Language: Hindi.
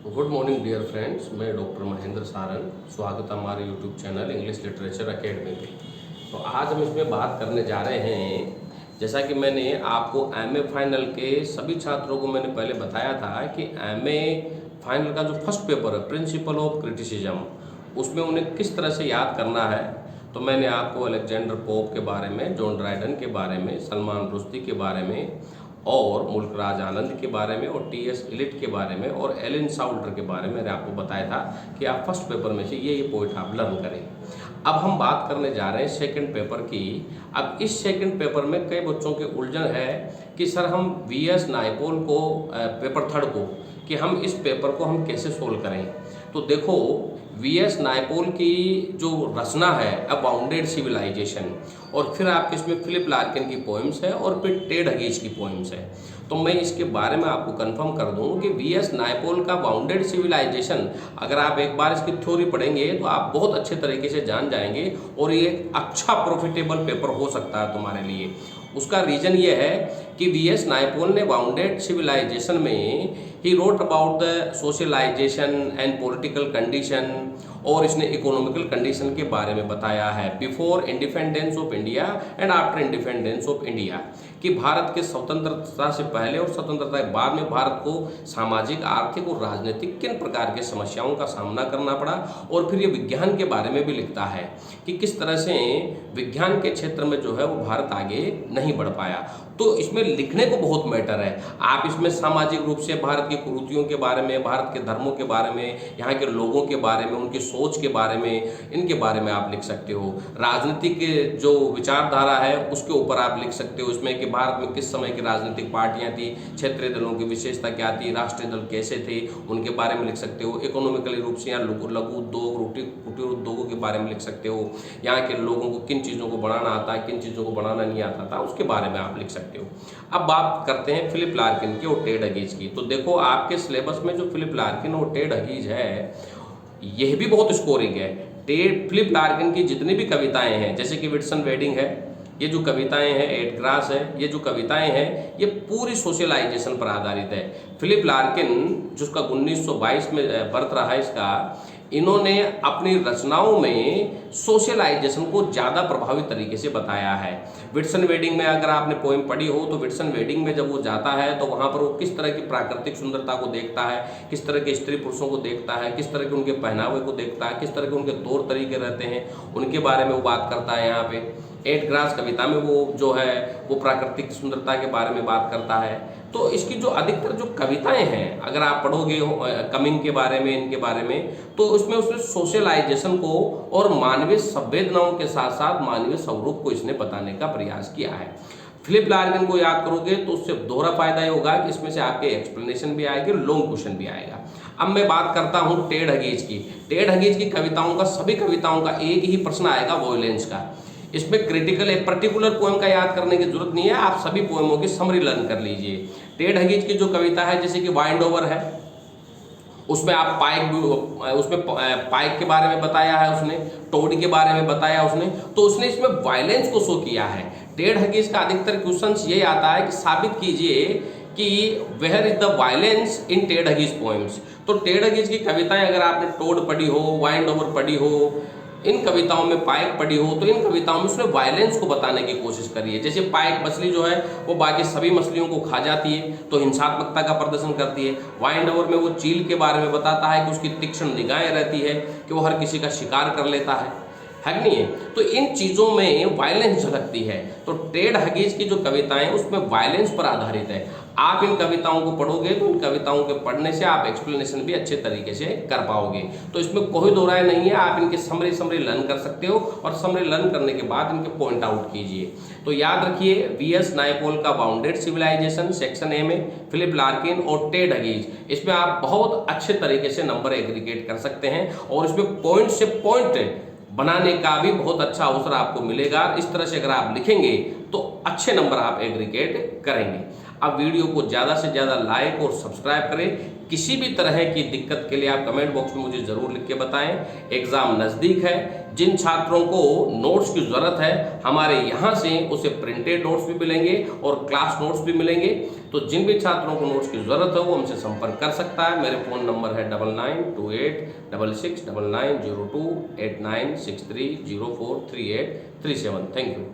गुड मॉर्निंग डियर फ्रेंड्स, मैं डॉक्टर महेंद्र सारन। स्वागत है हमारे YouTube channel English literature academy पे। तो आज हम इसमें बात करने जा रहे हैं, जैसा कि मैंने आपको एमए फाइनल के सभी छात्रों को मैंने पहले बताया था कि एमए फाइनल का जो फर्स्ट पेपर है प्रिंसिपल ऑफ क्रिटिसिज्म, उसमें उन्हें किस तरह से याद करना है। तो मैंने आपको अलेक्जेंडर पोप के बारे में, जॉन ड्राइडन के बारे में, सलमान रुश्दी के बारे में और मुल्कराज आनंद के बारे में और टीएस इलिट के बारे में और एलन साउल्टर के बारे में मैंने आपको बताया था कि आप फर्स्ट पेपर में से ये पॉइंट आप लर्न करें। अब हम बात करने जा रहे हैं सेकंड पेपर की। अब इस सेकंड पेपर में कई बच्चों के उलझन है कि सर हम वीएस नायपॉल को पेपर थर्ड को कि हम इस पेपर को हम कैसे सोल्व करें। तो देखो, वीएस नायपॉल की जो रचना है अ बाउंडेड सिविलाइजेशन, और फिर आपके इसमें फिलिप लार्किन की पोइम्स है और फिर टेड हगीज की पोइम्स है। तो मैं इसके बारे में आपको कंफर्म कर दूं कि वीएस नायपॉल का बाउंडेड सिविलाइजेशन अगर आप एक बार इसकी थ्योरी पढ़ेंगे तो आप बहुत अच्छे तरीके से जान जाएंगे और ये एक अच्छा प्रॉफिटेबल पेपर हो सकता है तुम्हारे लिए। उसका रीजन ये है कि वीएस नायपॉल ने बाउंडेड सिविलाइजेशन में ही wrote about the socialization and political condition, और इसने इकोनॉमिकल कंडीशन के बारे में बताया है before independence of India and after independence of India, कि भारत के स्वतंत्रता से पहले और स्वतंत्रता के बाद में भारत को सामाजिक, आर्थिक और राजनीतिक किन प्रकार के समस्याओं का सामना करना पड़ा। और फिर ये विज्ञान के बारे में भी लिखता है कि किस तरह से विज्ञान के क्षेत्र में जो है वो भारत आगे नहीं बढ़ पाया। तो इसमें लिखने को बहुत मैटर है। आप इसमें सामाजिक रूप से भारत की कुरीतियों के बारे में, भारत के धर्मों के बारे में, यहाँ के लोगों के बारे में, उनकी सोच के बारे में, इनके बारे में आप लिख सकते हो। राजनीतिक जो विचारधारा है उसके ऊपर आप लिख सकते हो, इसमें कि भारत में किस समय की राजनीतिक पार्टियां थी, क्षेत्रीय दलों की विशेषता क्या थी, राष्ट्रीय दल कैसे थे, उनके बारे में लिख सकते हो। इकोनॉमिकली रूप से यहाँ लघु उद्योग, कुटीर उद्योगों के बारे में लिख सकते हो। यहाँ के लोगों को किन चीज़ों को बनाना आता है, किन चीज़ों को बनाना नहीं आता था, उसके बारे में आप लिख सकते हो। अब बात करते हैं फिलिप लार्किन की और टेड हगीज की। तो देखो, आपके सिलेबस में जो फिलिप लार्किन और टेड हगीज है यह भी बहुत स्कोरिंग है। फिलिप लार्किन की जितनी भी कविताएं हैं, जैसे कि विटसन वेडिंग है, ये जो कविताएं हैं, एड ग्रास है, ये जो कविताएं हैं ये पूरी सोशलाइजेशन पर आधारित है। फिलिप लार्किन जिसका 1922 में बर्थ रहा है इसका, इन्होंने अपनी रचनाओं में सोशलाइजेशन को ज़्यादा प्रभावी तरीके से बताया है। विटसन वेडिंग में अगर आपने पोएम पढ़ी हो तो विटसन वेडिंग में जब वो जाता है तो वहाँ पर वो किस तरह की प्राकृतिक सुंदरता को देखता है, किस तरह के स्त्री पुरुषों को देखता है, किस तरह के उनके पहनावे को देखता है, किस तरह के उनके तौर तरीके रहते हैं, उनके बारे में वो बात करता है। यहाँ पे एड ग्रास कविता में वो जो है वो प्राकृतिक सुंदरता के बारे में बात करता है। तो इसकी जो अधिकतर जो कविताएं हैं अगर आप पढ़ोगे कमिंग के बारे में, इनके बारे में, तो उसमें उसने सोशलाइजेशन को और मानवीय संवेदनाओं के साथ साथ मानवीय स्वरूप को इसने बताने का प्रयास किया है। फिलिप लार्किन को याद करोगे तो उससे दोहरा फायदा ये होगा कि इसमें से आपके एक्सप्लेनेशन भी आएगी, लॉन्ग क्वेश्चन भी आएगा। अब मैं बात करता हूँ टेड हगीज की। टेड हगीज की कविताओं का, सभी कविताओं का एक ही प्रश्न आएगा, वॉयलेंस का। इसमें क्रिटिकल एक पर्टिकुलर पोएम का याद करने की जरूरत नहीं है, आप सभी पोएमों की समरी लर्न कर लीजिए। टेड हगीज की जो कविता है जैसे कि वाइंड ओवर है, उसमें आप पाइक के बारे में बताया है उसने, टोड के बारे में बताया उसने, तो उसने इसमें वायलेंस को शो किया है। टेड हगीज का अधिकतर क्वेश्चंस ये आता है कि साबित कीजिए कि where is the violence in Ted Hughes poems. तो टेड हगीज की कविताएं अगर आपने टोड पढ़ी हो, वाइंड ओवर पढ़ी हो, इन कविताओं में पाइक पढ़ी हो, तो इन कविताओं में उसने वायलेंस को बताने की कोशिश करी है। जैसे पाइक मछली जो है वो बाकी सभी मछलियों को खा जाती है तो हिंसात्मकता का प्रदर्शन करती है। वाइंड ओवर में वो चील के बारे में बताता है कि उसकी तीक्ष्ण निगाहें रहती है, कि वो हर किसी का शिकार कर लेता है कि नहीं है। तो इन चीज़ों में वायलेंस झलकती है। तो टेड हगीज की जो कविताएं उसमें वायलेंस पर आधारित है। आप इन कविताओं को पढ़ोगे तो इन कविताओं के पढ़ने से आप एक्सप्लेनेशन भी अच्छे तरीके से कर पाओगे। तो इसमें कोई दो राय नहीं है, आप इनके समरी लर्न कर सकते हो और समरी लर्न करने के बाद इनके पॉइंट आउट कीजिए। तो याद रखिए, वीएस नायपॉल का बाउंडेड सिविलाइजेशन सेक्शन ए में, फिलिप लार्किन और टेड हगीज, इसमें आप बहुत अच्छे तरीके से नंबर एग्रीगेट कर सकते हैं और इसमें पॉइंट से पॉइंट बनाने का भी बहुत अच्छा अवसर आपको मिलेगा। इस तरह से अगर आप लिखेंगे तो अच्छे नंबर आप एग्रीगेट करेंगे। आप वीडियो को ज़्यादा से ज़्यादा लाइक और सब्सक्राइब करें। किसी भी तरह की दिक्कत के लिए आप कमेंट बॉक्स में मुझे ज़रूर लिख के बताएं। एग्ज़ाम नज़दीक है, जिन छात्रों को नोट्स की ज़रूरत है हमारे यहाँ से उसे प्रिंटेड नोट्स भी मिलेंगे और क्लास नोट्स भी मिलेंगे। तो जिन भी छात्रों को नोट्स की ज़रूरत है वो हमसे संपर्क कर सकता है। मेरे फ़ोन नंबर है 9928669902 8963043837। Thank you.